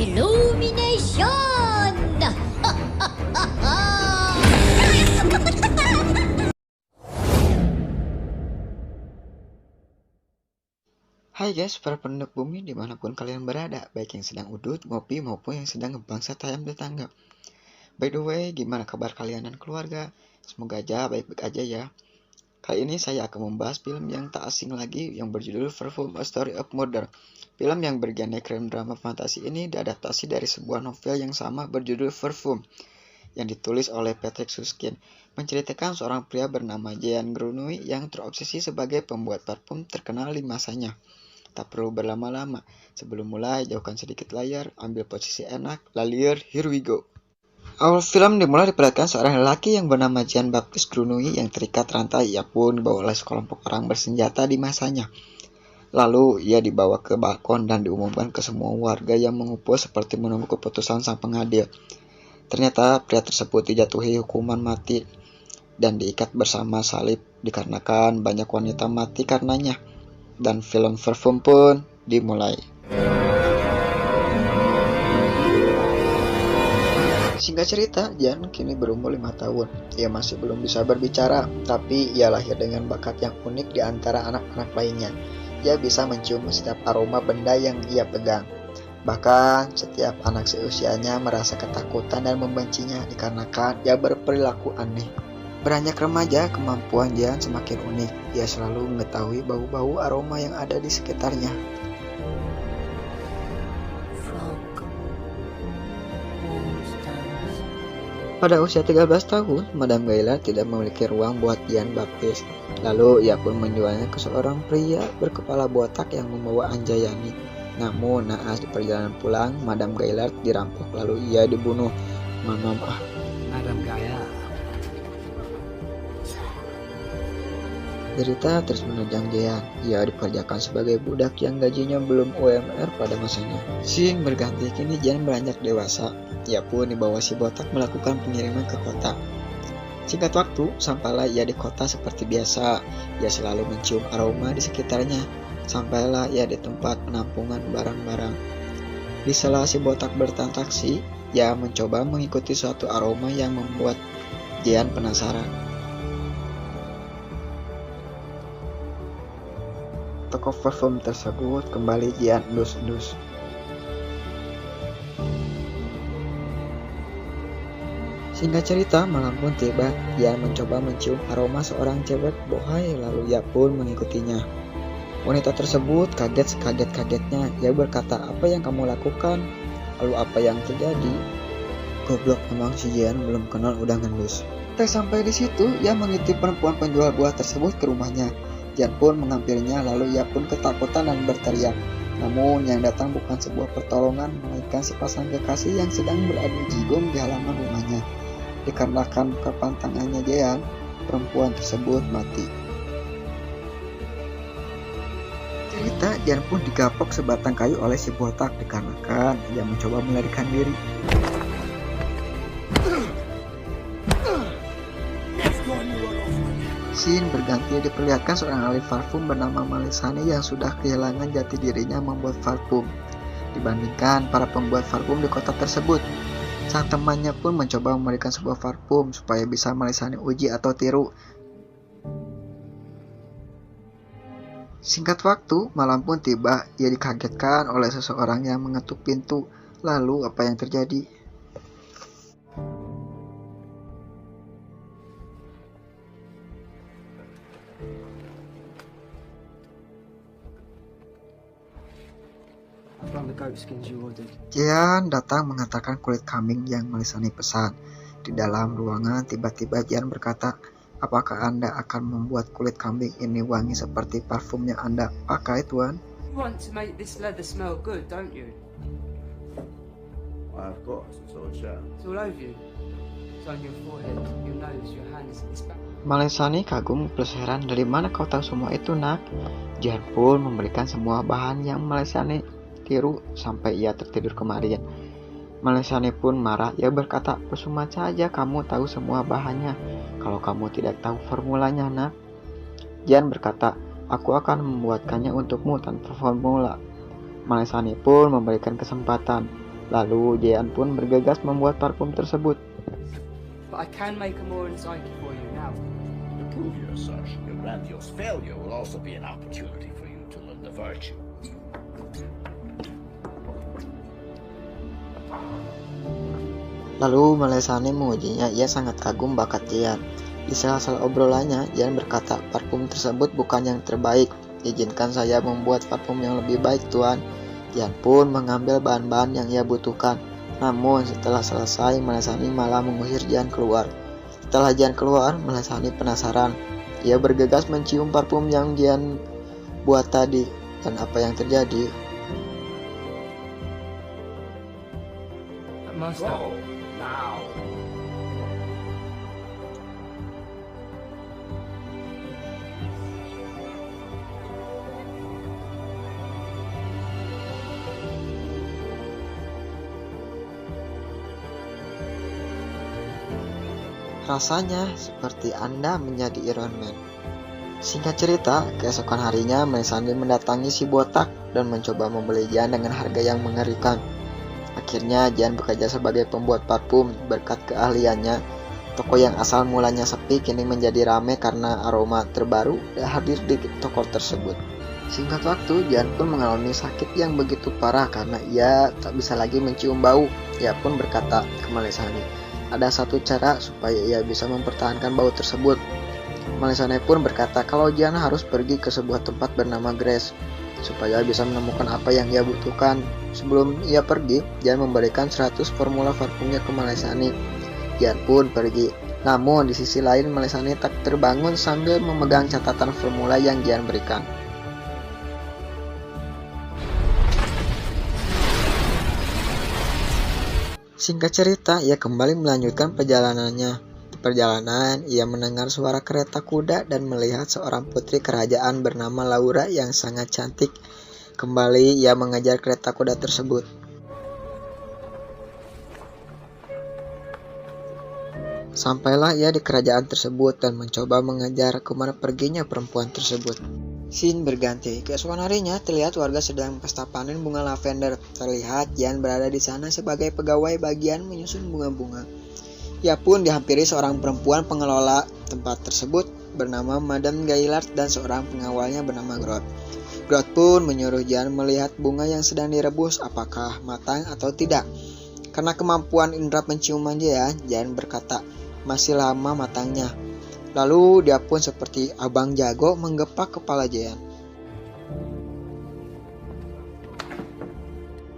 Illumination. Hai guys, para penduduk bumi dimanapun kalian berada, baik yang sedang udut, ngopi, maupun yang sedang ngebangsat ayam tetangga. By the way, gimana kabar kalian dan keluarga? Semoga aja baik-baik aja ya. Kali ini saya akan membahas film yang tak asing lagi yang berjudul Perfume, A Story of Murder. Film yang bergenre crime drama fantasi ini diadaptasi dari sebuah novel yang sama berjudul Perfume yang ditulis oleh Patrick Süskind, menceritakan seorang pria bernama Jean Grenouille yang terobsesi sebagai pembuat parfum terkenal di masanya. Tak perlu berlama-lama, sebelum mulai jauhkan sedikit layar, ambil posisi enak, lalier, here we go. Awal film dimulai diperlihatkan seorang lelaki yang bernama Jean Baptiste Grenouille yang terikat rantai, ia pun dibawa oleh sekelompok orang bersenjata di masanya. Lalu ia dibawa ke balkon dan diumumkan ke semua warga yang mengumpul seperti menunggu keputusan sang pengadil. Ternyata pria tersebut dijatuhi hukuman mati dan diikat bersama salib dikarenakan banyak wanita mati karenanya. Dan film Perfume pun dimulai. Singkat cerita, Jan kini berumur 5 tahun. Ia masih belum bisa berbicara, tapi ia lahir dengan bakat yang unik di antara anak-anak lainnya. Ia bisa mencium setiap aroma benda yang ia pegang. Bahkan setiap anak seusianya merasa ketakutan dan membencinya dikarenakan ia berperilaku aneh. Beranjak remaja, kemampuan Jan semakin unik. Ia selalu mengetahui bau-bau aroma yang ada di sekitarnya. Pada usia 13 tahun, Madame Gaillard tidak memiliki ruang buat Jean Baptiste. Lalu ia pun menjualnya ke seorang pria berkepala botak yang membawa Anjayani. Namun naas di perjalanan pulang, Madame Gaillard dirampok lalu ia dibunuh. Madame Gaillard. Derita terus menerjang Jean. Ia dikerjakan sebagai budak yang gajinya belum UMR pada masanya. Scene berganti, kini Jean beranjak dewasa. Ia pun dibawa si botak melakukan pengiriman ke kota. Singkat waktu, sampailah ia di kota seperti biasa. Ia selalu mencium aroma di sekitarnya. Sampailah ia di tempat penampungan barang-barang. Di sela si botak bertransaksi, ia mencoba mengikuti suatu aroma yang membuat Jean penasaran. Toko parfum tersebut kembali Jean endus-endus. Singkat cerita, malam pun tiba. Jean mencoba mencium aroma seorang cewek bohai, lalu ia pun mengikutinya. Wanita tersebut kaget sekaget-kagetnya. Ia berkata, "Apa yang kamu lakukan?" Lalu apa yang terjadi? Goblok, emang si Jean belum kenal udah ngendus. Tak sampai di situ, ia mengikuti perempuan penjual buah tersebut ke rumahnya. Jean pun menghampirinya, lalu ia pun ketakutan dan berteriak. Namun yang datang bukan sebuah pertolongan, melainkan sepasang kekasih yang sedang beradu jigong di halaman rumahnya. Dikarenakan kepantangannya Jean, perempuan tersebut mati. Cerita, Jean pun digapok sebatang kayu oleh si botak dikarenakan ia mencoba melarikan diri. Scene berganti, diperlihatkan seorang ahli parfum bernama Malesani yang sudah kehilangan jati dirinya membuat parfum dibandingkan para pembuat parfum di kota tersebut. Sang temannya pun mencoba memberikan sebuah parfum supaya bisa Malesani uji atau tiru. Singkat waktu, malam pun tiba. Ia dikagetkan oleh seseorang yang mengetuk pintu. Lalu apa yang terjadi? Jean datang mengatakan kulit kambing yang Malesani pesan. Di dalam ruangan, tiba-tiba Jean berkata, "Apakah Anda akan membuat kulit kambing ini wangi seperti parfum yang Anda pakai, Tuan?" You want to make this leather smell good, don't you? Of course, it's all sham. It's all over you. It's on your forehead, your nose, your hands, this back. Malesani kagum plus heran, "Dari mana kau tahu semua itu, nak?" Jean pun memberikan semua bahan yang Malesani tiru sampai ia tertidur kemarin. Malesani pun marah. Ia berkata, "Percuma saja kamu tahu semua bahannya kalau kamu tidak tahu formulanya, nak." Jean berkata, "Aku akan membuatkannya untukmu tanpa formula." Malesani pun memberikan kesempatan. Lalu Jean pun bergegas membuat parfum tersebut. But I can make a more insightful for you now. To prove your assertion, your grandiose failure will also be an opportunity for you to learn the virtue. Lalu Melesane mengujinya, ia sangat kagum bakat Jean. Di sela-sela obrolannya, Jean berkata, parfum tersebut bukan yang terbaik. Izinkan saya membuat parfum yang lebih baik, Tuan. Jean pun mengambil bahan-bahan yang ia butuhkan. Namun setelah selesai, Melesane malah mengusir Jean keluar. Setelah Jean keluar, Melesane penasaran. Ia bergegas mencium parfum yang Jean buat tadi. Dan apa yang terjadi? Master. Go, now! Rasanya seperti Anda menjadi Iron Man. Singkat cerita, keesokan harinya Melesane mendatangi si botak dan mencoba membeli Jean dengan harga yang mengerikan. Akhirnya Jean bekerja sebagai pembuat parfum. Berkat keahliannya, toko yang asal mulanya sepi kini menjadi ramai karena aroma terbaru hadir di toko tersebut. Singkat waktu, Jean pun mengalami sakit yang begitu parah karena ia tak bisa lagi mencium bau. Ia pun berkata ke Melesane, ada satu cara supaya ia bisa mempertahankan bau tersebut. Melesane pun berkata kalau Jean harus pergi ke sebuah tempat bernama Grace supaya bisa menemukan apa yang ia butuhkan. Sebelum ia pergi, Jean memberikan 100 formula parfumnya ke Melesane. Jean pun pergi. Namun di sisi lain Melesane tak terbangun sambil memegang catatan formula yang Jean berikan. Singkat cerita, ia kembali melanjutkan perjalanannya. Di perjalanan, ia mendengar suara kereta kuda dan melihat seorang putri kerajaan bernama Laura yang sangat cantik. Kembali, ia mengejar kereta kuda tersebut. Sampailah ia di kerajaan tersebut dan mencoba mengejar kemana perginya perempuan tersebut. Scene berganti. Keesokan harinya terlihat warga sedang pesta panen bunga lavender. Terlihat Jean berada di sana sebagai pegawai bagian menyusun bunga-bunga. Ia pun dihampiri seorang perempuan pengelola tempat tersebut bernama Madame Gaillard dan seorang pengawalnya bernama Groth. Groth pun menyuruh Jean melihat bunga yang sedang direbus apakah matang atau tidak. Karena kemampuan indera penciuman Jean berkata masih lama matangnya. Lalu dia pun seperti abang jago menggepak kepala Jean.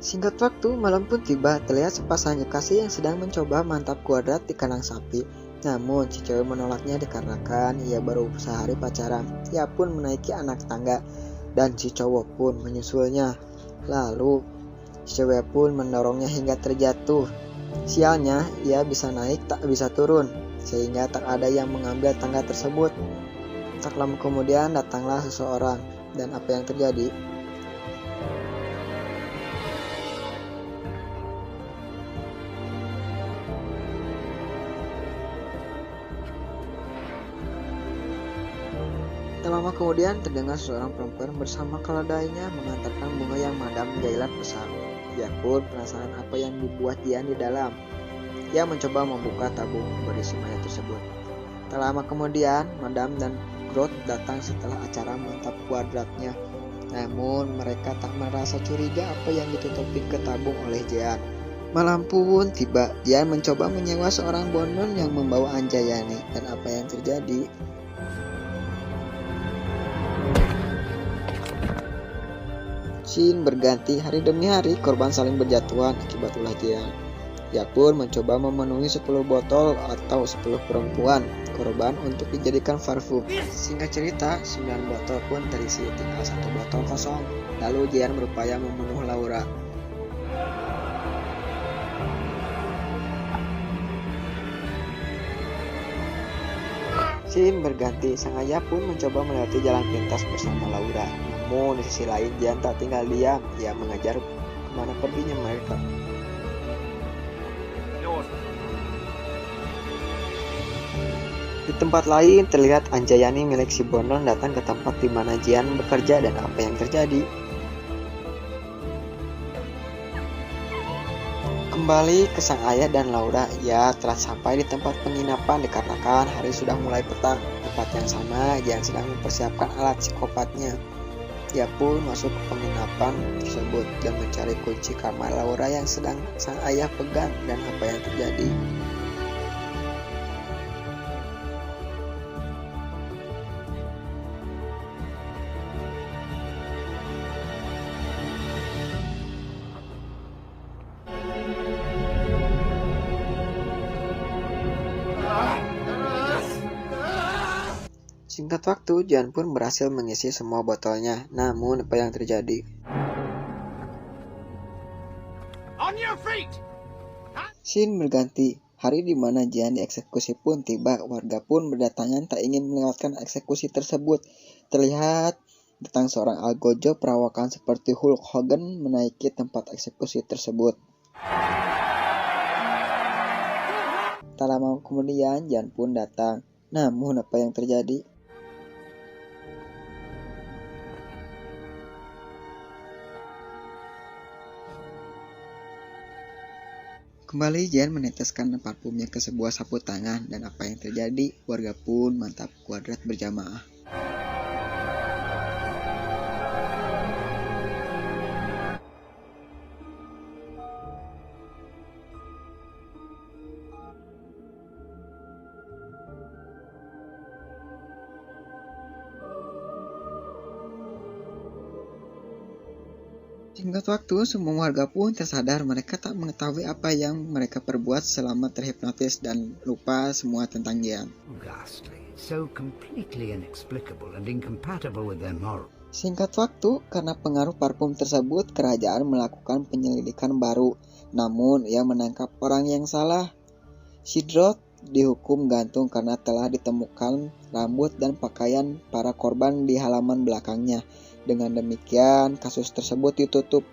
Singkat waktu, malam pun tiba. Terlihat sepasang kekasih yang sedang mencoba mantap kuadrat di kandang sapi. Namun si cewek menolaknya dikarenakan ia baru sehari pacaran. Ia pun menaiki anak tangga dan si cowok pun menyusulnya. Lalu si cewek pun mendorongnya hingga terjatuh. Sialnya, ia bisa naik tak bisa turun, sehingga tak ada yang mengambil tangga tersebut. Tak lama kemudian datanglah seseorang, dan apa yang terjadi? Tak lama kemudian terdengar seorang perempuan bersama keledainya mengantarkan bunga yang Madame Gaillard pesan. Dia pun penasaran apa yang dibuat Jean di dalam. Ia mencoba membuka tabung berisi mayat tersebut. Tak lama kemudian, Madame dan Groth datang setelah acara mantap kuadratnya. Namun mereka tak merasa curiga apa yang ditutupin ke tabung oleh Jean. Malam pun tiba. Jean mencoba menyewa seorang bonon yang membawa Anjayani. Dan apa yang terjadi? Scene berganti. Hari demi hari korban saling berjatuhan akibat ulah Jean. Ia pun mencoba memenuhi 10 botol atau 10 perempuan korban untuk dijadikan parfum. Singkat cerita, 9 botol pun terisi, tinggal 1 botol kosong. Lalu Jean berupaya membunuh Laura. Scene berganti. Sang ayah pun mencoba melewati jalan pintas bersama Laura. Namun di sisi lain Jean tak tinggal diam. Ia mengejar kemana perginya mereka. Di tempat lain terlihat Anjayani milik si Bonon datang ke tempat di mana Jean bekerja dan apa yang terjadi. Kembali ke sang ayah dan Laura, ia telah sampai di tempat penginapan dikarenakan hari sudah mulai petang. Tempat yang sama, Jan sedang mempersiapkan alat psikopatnya. Ia pun masuk ke penginapan tersebut dan mencari kunci kamar Laura yang sedang sang ayah pegang dan apa yang terjadi. Singkat waktu, Jan pun berhasil mengisi semua botolnya. Namun, apa yang terjadi? On your feet! Scene berganti. Hari di mana Jan dieksekusi pun tiba. Warga pun berdatangan tak ingin melewatkan eksekusi tersebut. Terlihat datang seorang algojo perawakan seperti Hulk Hogan menaiki tempat eksekusi tersebut. Tak lama kemudian, Jan pun datang. Namun, apa yang terjadi? Kembali Jan meneteskan parfumnya ke sebuah sapu tangan dan apa yang terjadi? Warga pun mantap kuadrat berjamaah. Singkat waktu, semua warga pun tersadar mereka tak mengetahui apa yang mereka perbuat selama terhipnotis dan lupa semua tentang Jan. Ghastly. So completely inexplicable and incompatible with their moral. Singkat waktu, karena pengaruh parfum tersebut, kerajaan melakukan penyelidikan baru. Namun, ia menangkap orang yang salah. Sidrot dihukum gantung karena telah ditemukan rambut dan pakaian para korban di halaman belakangnya. Dengan demikian, kasus tersebut ditutup.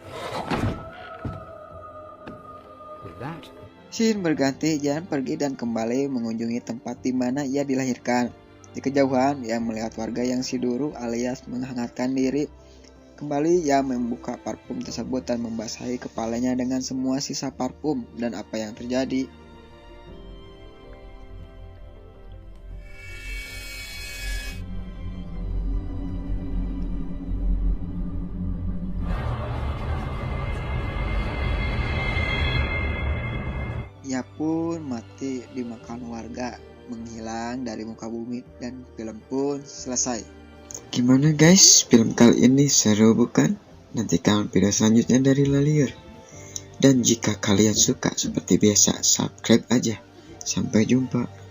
Scene berganti, Jan pergi dan kembali mengunjungi tempat di mana ia dilahirkan. Di kejauhan, ia melihat warga yang siduru alias menghangatkan diri. Kembali, ia membuka parfum tersebut dan membasahi kepalanya dengan semua sisa parfum. Dan apa yang terjadi? Ia pun mati dimakan warga, menghilang dari muka bumi, dan film pun selesai. Gimana guys, film kali ini seru bukan? Nantikan video selanjutnya dari Lalier. Dan jika kalian suka seperti biasa, subscribe aja. Sampai jumpa.